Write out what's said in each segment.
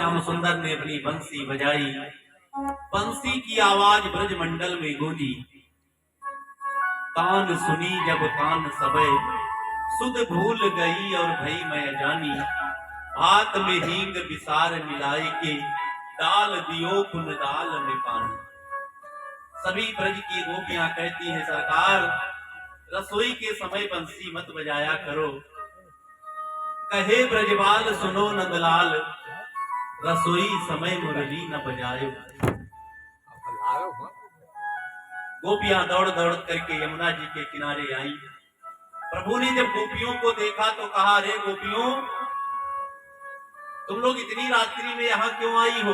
श्याम सुंदर ने अपनी बंसी बजाई, बंसी की आवाज ब्रजमंडल में गूंजी। तान सुनी जब तान सबे, सुध भूल गई और भई मैं जानी। हाथ में हींग विसार मिलाए के, डाल दियो कुल डाल में पानी। सभी ब्रज की गोपियां कहती हैं, सरकार रसोई के समय बंसी मत बजाया करो। कहे ब्रजबाल सुनो नंदलाल, रसोई समय मुरली न बजायो। गोपियां दौड़ दौड़ करके यमुना जी के किनारे आई। प्रभु ने जब गोपियों को देखा तो कहा, रे गोपियों, तुम लोग इतनी रात्रि में यहाँ क्यों आई हो?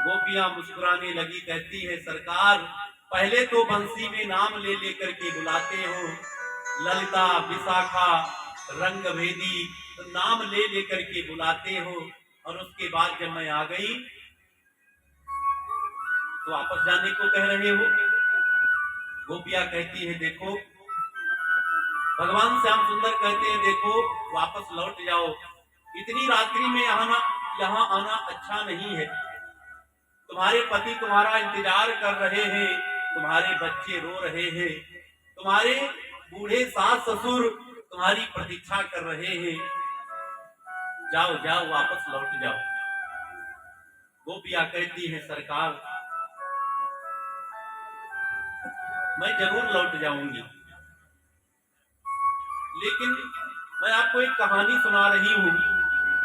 गोपियां मुस्कुराने लगी, कहती है, सरकार पहले तो बंसी में नाम ले लेकर के बुलाते हो, ललिता विशाखा रंगभेदी, तो नाम ले लेकर के बुलाते हो, और उसके बाद जब मैं आ गई तो वापस जाने को कह रहे हो। गोपियां कहती है, देखो भगवान श्याम सुंदर कहते हैं, देखो वापस लौट जाओ, इतनी रात्रि में यहाँ आना अच्छा नहीं है। तुम्हारे पति तुम्हारा इंतजार कर रहे हैं, तुम्हारे बच्चे रो रहे हैं, तुम्हारे बूढ़े सास ससुर तुम्हारी प्रतीक्षा कर रहे हैं। जाओ जाओ वापस लौट जाओ। गोपियां कहती है, सरकार मैं जरूर लौट जाऊंगी, लेकिन मैं आपको एक कहानी सुना रही हूं,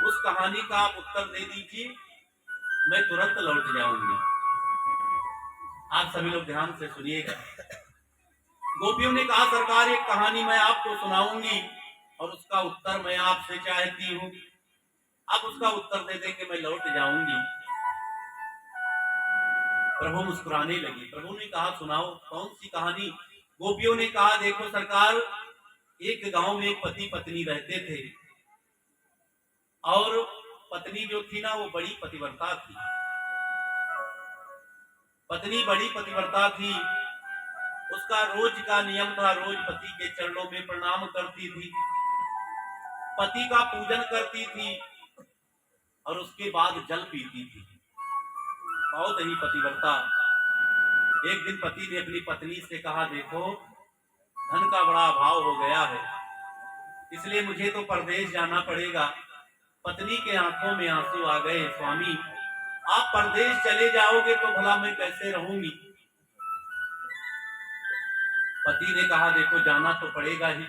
उस कहानी का आप उत्तर दे दीजिए, मैं तुरंत लौट जाऊंगी। आप सभी लोग ध्यान से सुनिएगा। गोपियों ने कहा, सरकार एक कहानी मैं आपको सुनाऊंगी और उसका उत्तर मैं आपसे चाहती हूँ, आप उसका उत्तर दे दें कि मैं लौट जाऊंगी। प्रभु मुस्कुराने लगी। प्रभु ने कहा, सुनाओ कौन सी कहानी? गोपियों ने कहा, देखो सरकार, एक गांव में एक पति पत्नी रहते थे, और पत्नी जो थी ना वो बड़ी पतिव्रता थी। पत्नी बड़ी पतिव्रता थी, उसका रोज का नियम था, रोज पति के चरणों में प्रणाम करती थी, पति का पूजन करती थी, और उसके बाद जल पीती थी। बहुत ही पतिव्रता। एक दिन पति ने अपनी पत्नी से कहा, देखो धन का बड़ा अभाव हो गया है, इसलिए मुझे तो परदेश जाना पड़ेगा। पत्नी के आंखों में आंसू आ गए, स्वामी आप परदेश चले जाओगे तो भला मैं कैसे रहूंगी? पति ने कहा, देखो जाना तो पड़ेगा ही।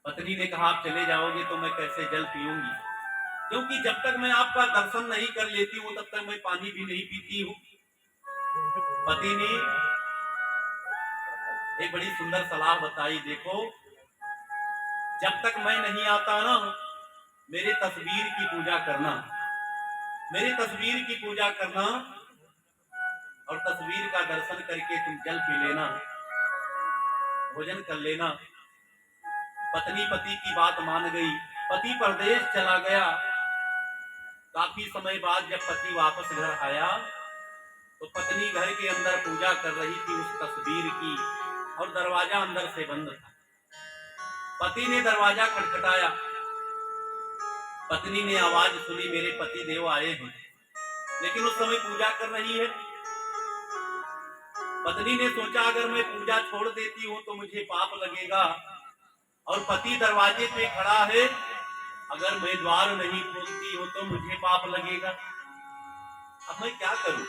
पत्नी ने कहा, आप चले जाओगे तो मैं कैसे जल पीऊंगी, क्योंकि जब तक मैं आपका दर्शन नहीं कर लेती हूँ तब तक मैं पानी भी नहीं पीती हूँ। पति ने एक बड़ी सुंदर सलाह बताई, देखो जब तक मैं नहीं आता ना, मेरे तस्वीर की पूजा करना, मेरी तस्वीर की पूजा करना, और तस्वीर का दर्शन करके तुम जल पी लेना, भोजन कर लेना। पत्नी पति की बात मान गई। पति परदेश चला गया। काफी समय बाद जब पति वापस घर आया तो पत्नी घर के अंदर पूजा कर रही थी उस तस्वीर की, और दरवाजा अंदर से बंद था। पति ने दरवाजा खटखटाया। पत्नी ने आवाज सुनी, मेरे पति देव आए हैं, लेकिन उस समय पूजा कर रही है। पत्नी ने सोचा, अगर मैं पूजा छोड़ देती हूँ तो मुझे पाप लगेगा, और पति दरवाजे पे खड़ा है, अगर मैं द्वार नहीं खोलती हूँ तो मुझे पाप लगेगा। अब मैं क्या करूं?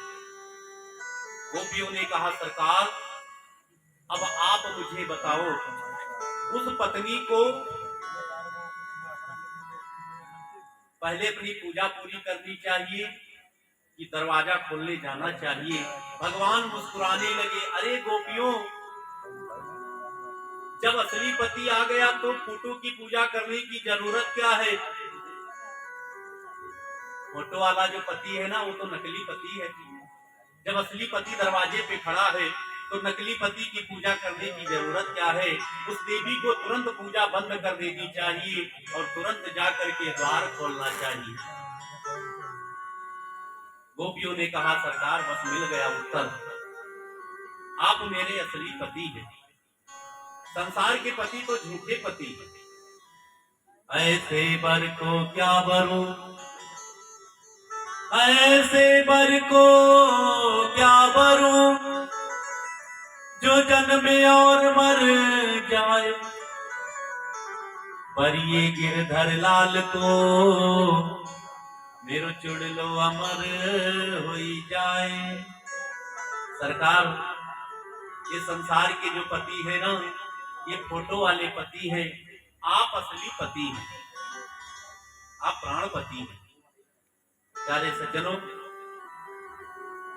गोपियों ने कहा, सरकार अब आप मुझे बताओ, उस पत्नी को पहले अपनी पूजा पूरी करनी चाहिए कि दरवाजा खोलने जाना चाहिए? भगवान मुस्कुराने लगे, अरे गोपियों, जब असली पति आ गया तो फोटो की पूजा करने की जरूरत क्या है? फोटो वाला जो पति है ना, वो तो नकली पति है। जब असली पति दरवाजे पे खड़ा है तो नकली पति की पूजा करने की जरूरत क्या है? उस देवी को तुरंत पूजा बंद कर देनी चाहिए और तुरंत जाकर के द्वार खोलना चाहिए। गोपियों ने कहा, सरकार बस मिल गया उत्तर, आप मेरे असली पति हैं। संसार के पति तो झूठे पति हैं, ऐसे बर को क्या बरूं, ऐसे बर को क्या बरूं, जो जन्मे और मर जाए। पर ये गिरधर लाल को मेरो चुड़ लो अमर होई जाए। सरकार, ये संसार के जो पति है ना, ये फोटो वाले पति हैं, आप असली पति हैं, आप प्राणपति हैं। प्यारे सज्जनों,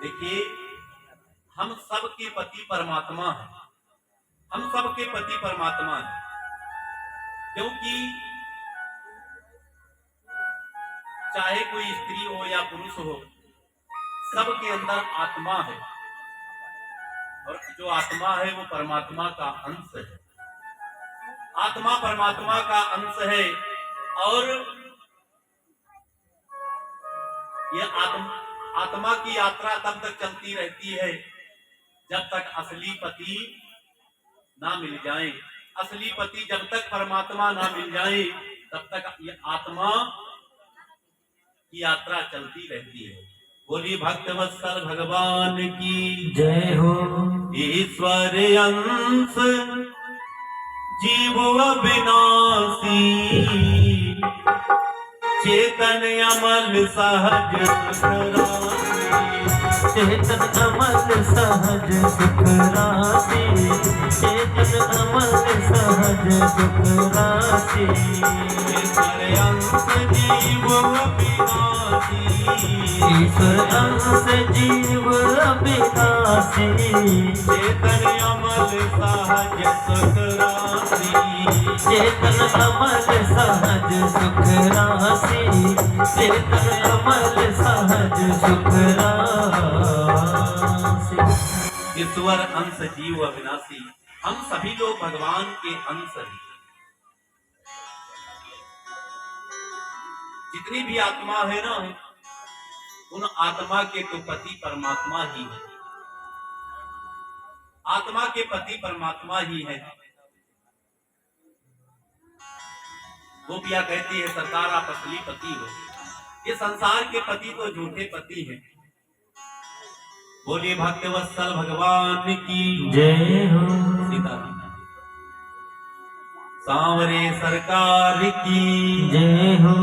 देखिए, हम सबके पति परमात्मा हैं, हम सबके पति परमात्मा हैं, क्योंकि चाहे कोई स्त्री हो या पुरुष हो, सबके अंदर आत्मा है, और जो आत्मा है वो परमात्मा का अंश है। आत्मा परमात्मा का अंश है, और ये आत्मा की यात्रा तब तक चलती रहती है जब तक असली पति ना मिल जाए। असली पति जब तक परमात्मा ना मिल जाए, तब तक ये आत्मा की यात्रा चलती रहती है। बोली भक्तवत्सल भगवान की जय हो। ईश्वर अंश जीव अविनाशी, चेतन अमल सहज सुख राशि। चेतन अमल सहज सुख राशि, चेतन अमल सहज सुख राशि। ईश्वर अंश जीव अविनाशी, ईश्वर अंश जीव अविनाशी, चेतन अमल सहज सुख राशि। चेतन अमल सहज सुख राशि, चेतन अमल सहज सुख राशि। ईश्वर अंश जीव अविनाशी, हम सभी लोग भगवान के अंश हैं। जितनी भी आत्मा है ना, उन आत्मा के तो पति परमात्मा ही है, आत्मा के पति परमात्मा ही है। गोपिया कहती है, सरकार आप असली पति हो, ये संसार के पति तो झूठे पति हैं। बोलिए भक्तवत्सल भगवान की जय हो। सीता सांवरे सरकार की जय हो।